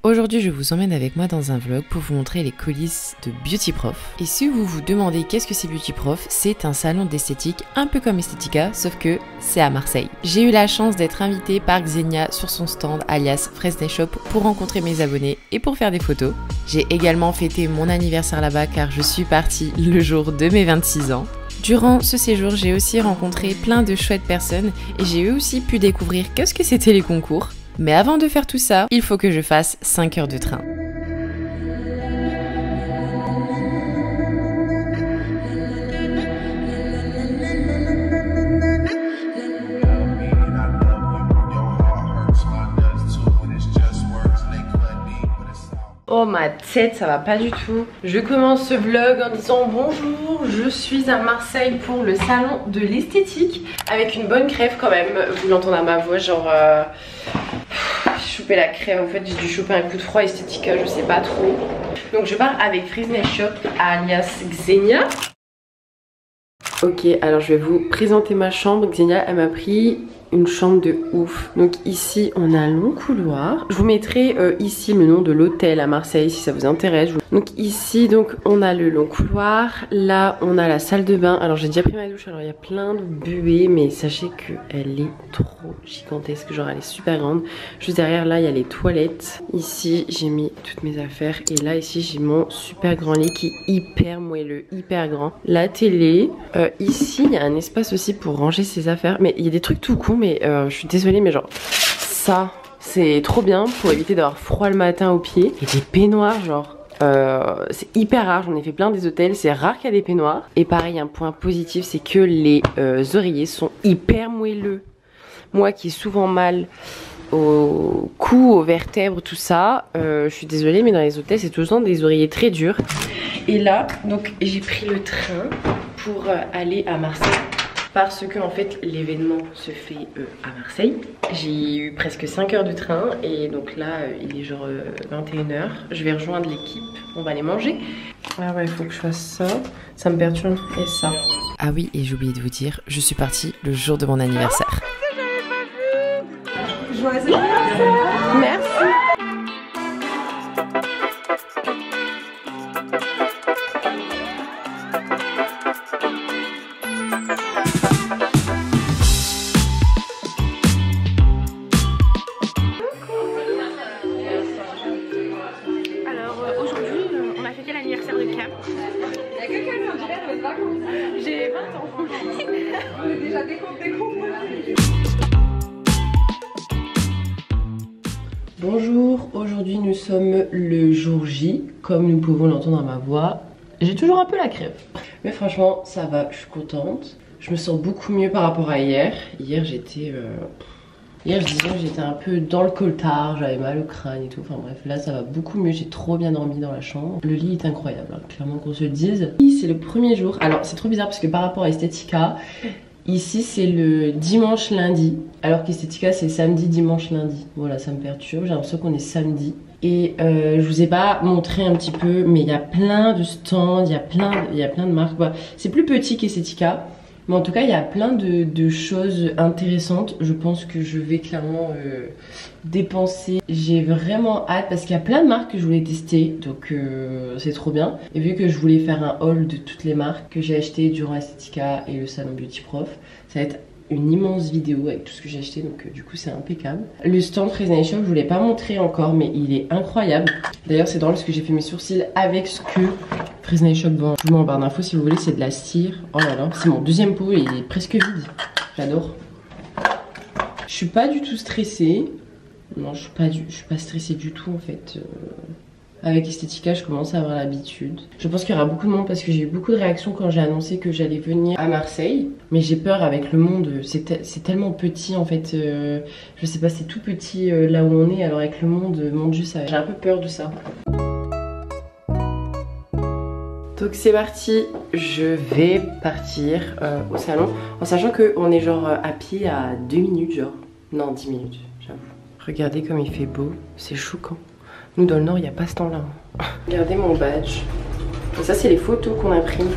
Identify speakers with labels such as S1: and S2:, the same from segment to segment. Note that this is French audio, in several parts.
S1: Aujourd'hui, je vous emmène avec moi dans un vlog pour vous montrer les coulisses de Beauty Prof. Et si vous vous demandez qu'est-ce que c'est Beauty Prof, c'est un salon d'esthétique un peu comme Estetica, sauf que c'est à Marseille. J'ai eu la chance d'être invitée par Xenia sur son stand alias Fresnay Shop pour rencontrer mes abonnés et pour faire des photos. J'ai également fêté mon anniversaire là-bas car je suis partie le jour de mes 26 ans. Durant ce séjour, j'ai aussi rencontré plein de chouettes personnes et j'ai aussi pu découvrir qu'est-ce que c'était les concours. Mais avant de faire tout ça, il faut que je fasse 5 heures de train. Oh ma tête, ça va pas du tout. Je commence ce vlog en disant bonjour, je suis à Marseille pour le salon de l'esthétique avec une bonne crève quand même. Vous l'entendez à ma voix, genre j'ai chopé la crève, en fait j'ai dû choper un coup de froid Estetica, je sais pas trop. Donc je pars avec Fresnay Shop alias Xenia. Ok, alors je vais vous présenter ma chambre. Xenia, elle m'a pris une chambre de ouf. Donc ici on a un long couloir. Je vous mettrai ici le nom de l'hôtel à Marseille si ça vous intéresse. Donc ici donc on a le long couloir. Là on a la salle de bain. Alors j'ai déjà pris ma douche. Alors il y a plein de buées, mais sachez qu'elle est trop gigantesque. Genre elle est super grande. Juste derrière là il y a les toilettes. Ici j'ai mis toutes mes affaires. Et là ici j'ai mon super grand lit qui est hyper moelleux, hyper grand. La télé. Ici il y a un espace aussi pour ranger ses affaires. Mais il y a des trucs tout cons. Mais je suis désolée, mais genre ça c'est trop bien pour éviter d'avoir froid le matin aux pieds. Et des peignoirs, genre c'est hyper rare, j'en ai fait plein des hôtels, c'est rare qu'il y a des peignoirs. Et pareil, un point positif, c'est que les oreillers sont hyper moelleux. Moi qui ai souvent mal au cou, aux vertèbres, tout ça, je suis désolée, mais dans les hôtels c'est tout le temps des oreillers très durs. Et là, donc j'ai pris le train pour aller à Marseille. Parce que en fait l'événement se fait à Marseille. J'ai eu presque 5 heures de train et donc là il est genre 21 h. Je vais rejoindre l'équipe, on va aller manger. Ah ouais, il faut que je fasse ça, ça me perturbe et ça. Ah oui, et j'ai oublié de vous dire, je suis partie le jour de mon anniversaire. Joyeux anniversaire. Merci.
S2: J'ai 20 ans. On est déjà décompte.
S1: Bonjour, aujourd'hui nous sommes le jour J, comme nous pouvons l'entendre à ma voix. J'ai toujours un peu la crève. Mais franchement, ça va, je suis contente. Je me sens beaucoup mieux par rapport à hier. Hier, j'étais... Hier, je disais que j'étais un peu dans le coltard, j'avais mal au crâne et tout. Enfin bref, là, ça va beaucoup mieux. J'ai trop bien dormi dans la chambre. Le lit est incroyable, hein, clairement qu'on se le dise. C'est le premier jour. Alors, c'est trop bizarre parce que par rapport à Estetica, ici, c'est le dimanche lundi. Alors qu'Estetica, c'est samedi, dimanche, lundi. Voilà, ça me perturbe. J'ai l'impression qu'on est samedi. Et je vous ai pas montré un petit peu, mais il y a plein de stands, il y a plein de marques. Bah, c'est plus petit qu'Estetica. Mais en tout cas, il y a plein de choses intéressantes. Je pense que je vais clairement dépenser. J'ai vraiment hâte parce qu'il y a plein de marques que je voulais tester. Donc c'est trop bien. Et vu que je voulais faire un haul de toutes les marques que j'ai achetées durant Estetica et le salon Beauty Prof, ça va être une immense vidéo avec tout ce que j'ai acheté, donc du coup c'est impeccable. Le stand Fresnay Shop, je vous l'ai pas montré encore, mais il est incroyable. D'ailleurs c'est drôle parce que j'ai fait mes sourcils avec ce que Fresnay Shop vend. Je vous mets en barre d'infos si vous voulez, c'est de la cire. Oh là là, c'est mon deuxième pot et il est presque vide. J'adore. Je suis pas du tout stressée. Non, je suis pas stressée du tout en fait. Avec Estetica, je commence à avoir l'habitude. Je pense qu'il y aura beaucoup de monde parce que j'ai eu beaucoup de réactions quand j'ai annoncé que j'allais venir à Marseille. Mais j'ai peur avec le monde, c'est tellement petit en fait. Je sais pas, c'est tout petit là où on est. Alors avec le monde, mon dieu, j'ai un peu peur de ça. Donc c'est parti, je vais partir au salon. En sachant qu'on est genre à pied à 2 minutes genre. Non, 10 minutes, j'avoue. Regardez comme il fait beau, c'est choquant. Nous dans le nord il n'y a pas ce temps là. Regardez mon badge. Et ça c'est les photos qu'on a prises.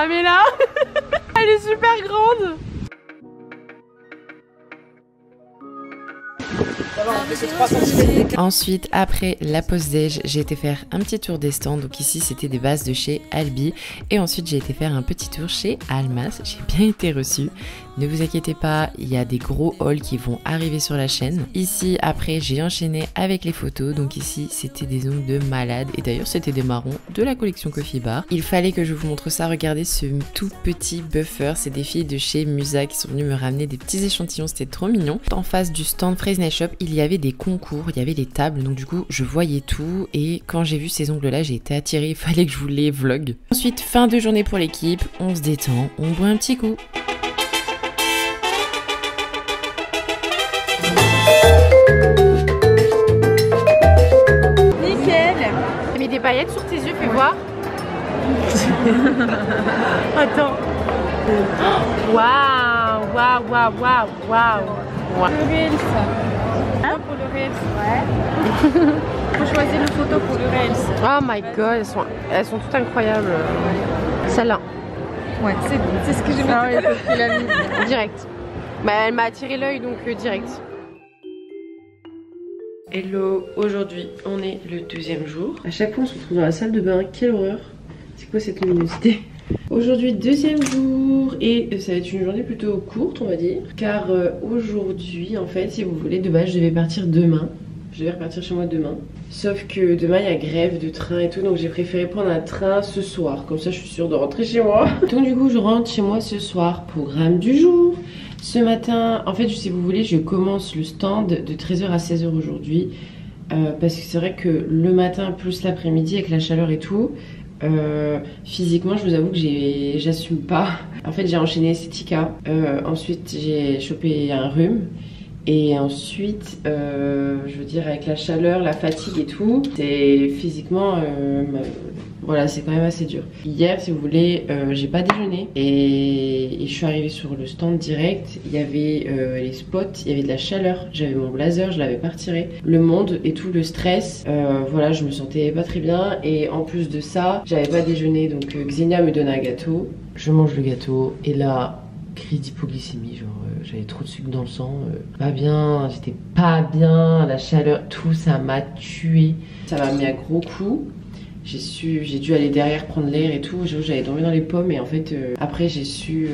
S1: Pamela. Elle est super grande. Ensuite, après la pause déj, j'ai été faire un petit tour des stands. Donc ici, c'était des vases de chez Albi. Et ensuite, j'ai été faire un petit tour chez Almas. J'ai bien été reçue. Ne vous inquiétez pas, il y a des gros hauls qui vont arriver sur la chaîne. Ici, après, j'ai enchaîné avec les photos. Donc ici, c'était des ongles de malade. Et d'ailleurs, c'était des marrons de la collection Coffee Bar. Il fallait que je vous montre ça. Regardez ce tout petit buffer. C'est des filles de chez Musa qui sont venues me ramener des petits échantillons. C'était trop mignon. En face du stand Fresnay Shop, il y avait des concours, il y avait des tables. Donc du coup, je voyais tout. Et quand j'ai vu ces ongles-là, j'ai été attirée. Il fallait que je vous les vlog. Ensuite, fin de journée pour l'équipe. On se détend, on boit un petit coup. Des paillettes sur tes yeux, fais voir. Attends. Waouh, waouh, waouh, waouh, waouh.
S2: Le Reels. Hein? Pour le Reels, ouais. Faut choisir une photo pour le Reels.
S1: Oh my god, elles sont toutes incroyables. Celle-là.
S2: Ouais, c'est ce que j'ai mis. Ah oui, c'est ce qu'il a mis.
S1: Direct. Bah, elle m'a attiré l'œil, donc direct. Hello, aujourd'hui on est le 2e jour. À chaque fois on se retrouve dans la salle de bain, quelle horreur. C'est quoi cette luminosité? Aujourd'hui 2e jour et ça va être une journée plutôt courte on va dire. Car aujourd'hui en fait si vous voulez de base je devais partir demain. Je devais repartir chez moi demain. Sauf que demain il y a grève de train et tout donc j'ai préféré prendre un train ce soir. Comme ça je suis sûre de rentrer chez moi. Donc du coup je rentre chez moi ce soir. Programme du jour. Ce matin, en fait, si vous voulez, je commence le stand de 13h à 16h aujourd'hui. Parce que c'est vrai que le matin plus l'après-midi avec la chaleur et tout, physiquement, je vous avoue que j'assume pas. En fait, j'ai enchaîné Estetica. Ensuite, j'ai chopé un rhume. Et ensuite, je veux dire, avec la chaleur, la fatigue et tout, c'est physiquement, voilà, c'est quand même assez dur. Hier, si vous voulez, j'ai pas déjeuné et je suis arrivée sur le stand direct. Il y avait les spots, il y avait de la chaleur. J'avais mon blazer, je l'avais pas retiré. Le monde et tout, le stress, voilà, je me sentais pas très bien. Et en plus de ça, j'avais pas déjeuné, donc Xenia me donne un gâteau. Je mange le gâteau et là, crise d'hypoglycémie, genre j'avais trop de sucre dans le sang, pas bien, j'étais pas bien, la chaleur, tout ça m'a tué. Ça m'a mis un gros coup. J'ai dû aller derrière prendre l'air et tout, j'avais dormi dans les pommes et en fait après j'ai su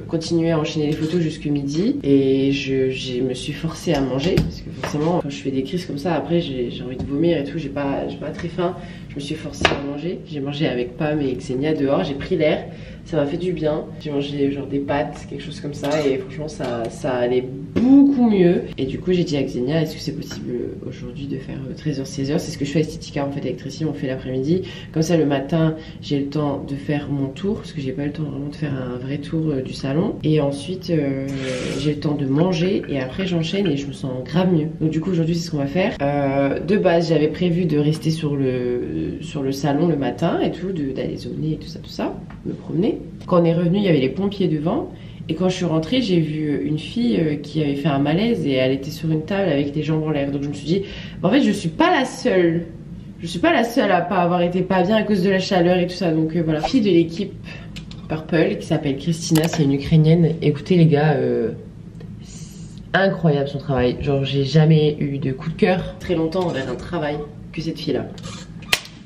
S1: continuer à enchaîner les photos jusqu'à midi et je me suis forcée à manger parce que forcément quand je fais des crises comme ça après j'ai envie de vomir et tout, j'ai pas très faim, je me suis forcée à manger, j'ai mangé avec Pam et Xenia dehors, j'ai pris l'air, ça m'a fait du bien, j'ai mangé genre des pâtes, quelque chose comme ça et franchement ça allait beaucoup mieux et du coup j'ai dit à Xenia est-ce que c'est possible aujourd'hui de faire 13h 16h, c'est ce que je fais à Estetica en fait avec Tracy, on fait l'après-midi. Comme ça le matin j'ai le temps de faire mon tour parce que j'ai pas eu le temps vraiment de faire un vrai tour du salon et ensuite j'ai le temps de manger et après j'enchaîne et je me sens grave mieux. Donc du coup aujourd'hui c'est ce qu'on va faire. De base j'avais prévu de rester sur le salon le matin et tout, d'aller zoner et tout ça, me promener. Quand on est revenu il y avait les pompiers devant. Et quand je suis rentrée, j'ai vu une fille qui avait fait un malaise et elle était sur une table avec des jambes en l'air. Donc je me suis dit, bah, en fait je suis pas la seule. Je suis pas la seule à pas avoir été pas bien à cause de la chaleur et tout ça. Donc voilà. Fille de l'équipe Purple qui s'appelle Christina, c'est une Ukrainienne. Écoutez les gars, incroyable son travail. Genre j'ai jamais eu de coup de cœur très longtemps envers un travail que cette fille-là.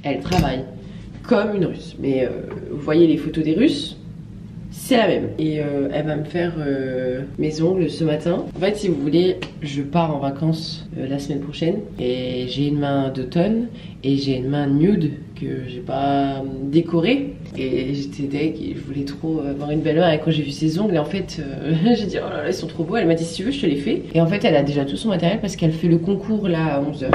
S1: Elle travaille comme une Russe. Mais vous voyez les photos des Russes, c'est la même. Et elle va me faire mes ongles ce matin. En fait si vous voulez je pars en vacances la semaine prochaine et j'ai une main d'automne et j'ai une main nude que j'ai pas décorée et j'étais deg et je voulais trop avoir une belle main et quand j'ai vu ses ongles et en fait j'ai dit oh là là ils sont trop beaux. Elle m'a dit si tu veux je te les fais et en fait elle a déjà tout son matériel parce qu'elle fait le concours là à 11h.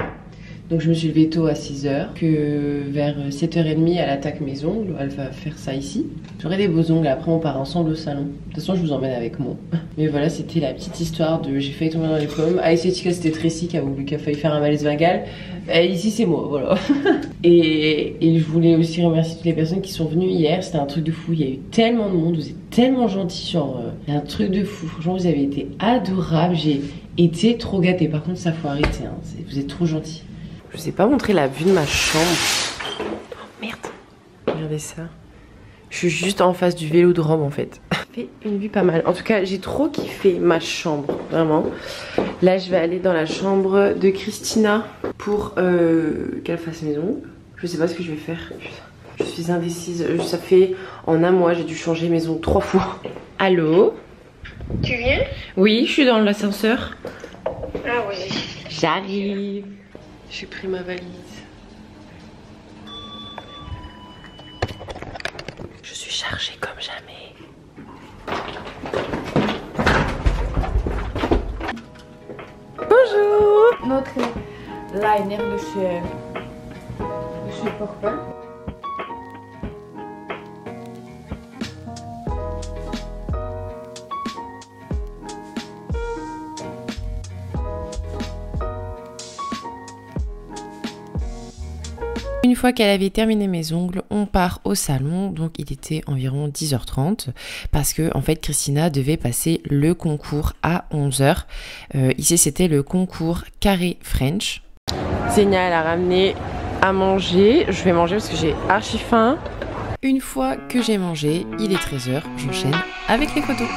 S1: Donc je me suis levée tôt à 6h, que vers 7h30 elle attaque mes ongles, elle va faire ça ici. J'aurai des beaux ongles, après on part ensemble au salon. De toute façon je vous emmène avec moi. Mais voilà c'était la petite histoire de j'ai failli tomber dans les pommes. À Estetica c'était Tracy qui a failli faire un malaise vagal. Ici c'est moi, voilà. et je voulais aussi remercier toutes les personnes qui sont venues hier, c'était un truc de fou. Il y a eu tellement de monde, vous êtes tellement gentils, genre un truc de fou. Franchement vous avez été adorables, j'ai été trop gâtée. Par contre ça faut arrêter, hein. Vous êtes trop gentils. Je vous ai pas montré la vue de ma chambre. Oh merde. Regardez ça. Je suis juste en face du Vélodrome en fait. Fait une vue pas mal. En tout cas, j'ai trop kiffé ma chambre, vraiment. Là, je vais aller dans la chambre de Christina pour qu'elle fasse mes ongles. Je sais pas ce que je vais faire. Je suis indécise. Ça fait en un mois, j'ai dû changer mes ongles 3 fois. Allô?
S2: Tu viens?
S1: Oui, je suis dans l'ascenseur.
S2: Ah oui.
S1: J'arrive. J'ai pris ma valise. Je suis chargée comme jamais. Bonjour.
S2: Notre liner de chez Purple.
S1: Une fois qu'elle avait terminé mes ongles, on part au salon, donc il était environ 10h30 parce que en fait Christina devait passer le concours à 11h. Ici c'était le concours carré French. Zénia elle a ramené à manger, je vais manger parce que j'ai archi faim. Une fois que j'ai mangé, il est 13h, j'enchaîne avec les photos.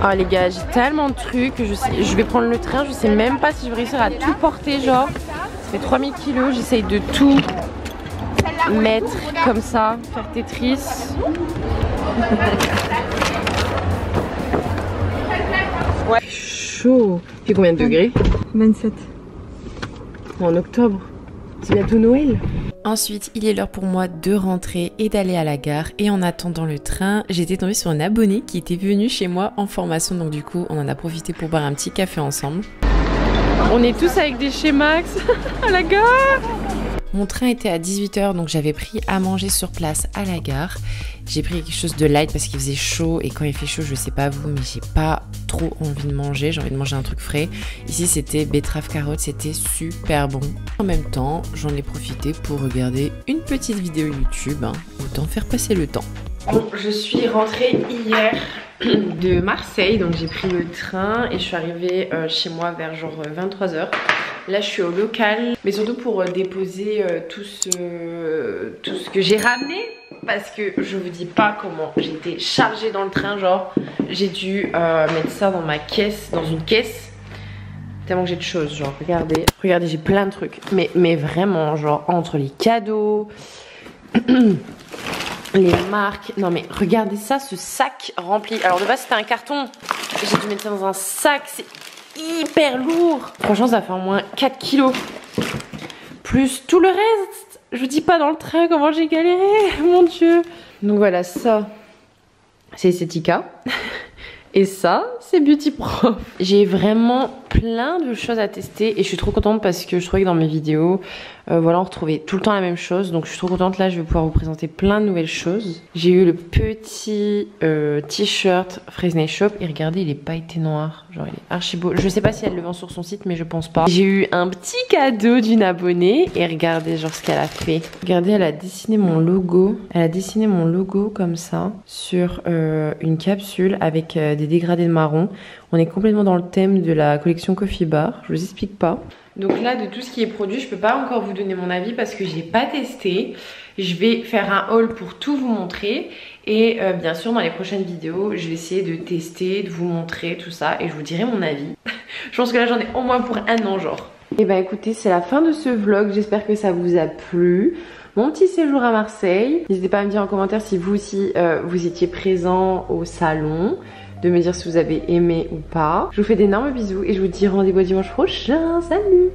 S1: Oh les gars, j'ai tellement de trucs, je vais prendre le train, je sais même pas si je vais réussir à tout porter, genre ça fait 3000 kilos, j'essaye de tout mettre comme ça, faire Tetris. Ouais, chaud. Il fait combien de degrés?
S2: 27.
S1: En octobre, c'est bientôt Noël. Ensuite, il est l'heure pour moi de rentrer et d'aller à la gare. Et en attendant le train, j'étais tombée sur un abonné qui était venu chez moi en formation. Donc du coup, on en a profité pour boire un petit café ensemble. On est tous avec des chez Max à la gare. Mon train était à 18h, donc j'avais pris à manger sur place à la gare. J'ai pris quelque chose de light parce qu'il faisait chaud. Et quand il fait chaud, je sais pas vous, mais j'ai pas trop envie de manger. J'ai envie de manger un truc frais. Ici, c'était betterave carotte, c'était super bon. En même temps, j'en ai profité pour regarder une petite vidéo YouTube. Hein. Autant faire passer le temps. Bon, je suis rentrée hier de Marseille, donc j'ai pris le train et je suis arrivée chez moi vers genre 23h. Là je suis au local, mais surtout pour déposer tout ce que j'ai ramené, parce que je vous dis pas comment j'étais chargée dans le train, genre j'ai dû mettre ça dans ma caisse, dans une caisse, tellement que j'ai de choses, genre regardez, j'ai plein de trucs, mais vraiment genre entre les cadeaux, les marques, non mais regardez ça, ce sac rempli, alors de base c'était un carton, j'ai dû mettre ça dans un sac, c'est hyper lourd. Franchement ça fait au moins 4 kilos. Plus tout le reste. Je vous dis pas dans le train comment j'ai galéré. Mon dieu. Donc voilà, ça c'est Estetica. Et ça c'est Beauty Prof. J'ai vraiment plein de choses à tester. Et je suis trop contente parce que je trouvais que dans mes vidéos voilà, on retrouvait tout le temps la même chose. Donc je suis trop contente. Là je vais pouvoir vous présenter plein de nouvelles choses. J'ai eu le petit t-shirt Fresnay Shop. Et regardez, il est pailleté noir. Genre il est archi beau. Je sais pas si elle le vend sur son site, mais je pense pas. J'ai eu un petit cadeau d'une abonnée. Et regardez genre ce qu'elle a fait. Regardez, elle a dessiné mon logo. Elle a dessiné mon logo comme ça sur une capsule avec des dégradés de marron. On est complètement dans le thème de la collection Coffee Bar. Je vous explique pas. Donc là, de tout ce qui est produit, je peux pas encore vous donner mon avis parce que j'ai pas testé. Je vais faire un haul pour tout vous montrer. Et bien sûr, dans les prochaines vidéos, je vais essayer de tester, de vous montrer tout ça. Et je vous dirai mon avis. Je pense que là, j'en ai au moins pour un an, genre. Et bah écoutez, c'est la fin de ce vlog. J'espère que ça vous a plu. Mon petit séjour à Marseille. N'hésitez pas à me dire en commentaire si vous aussi, vous étiez présent au salon. De me dire si vous avez aimé ou pas. Je vous fais d'énormes bisous et je vous dis rendez-vous dimanche prochain. Salut!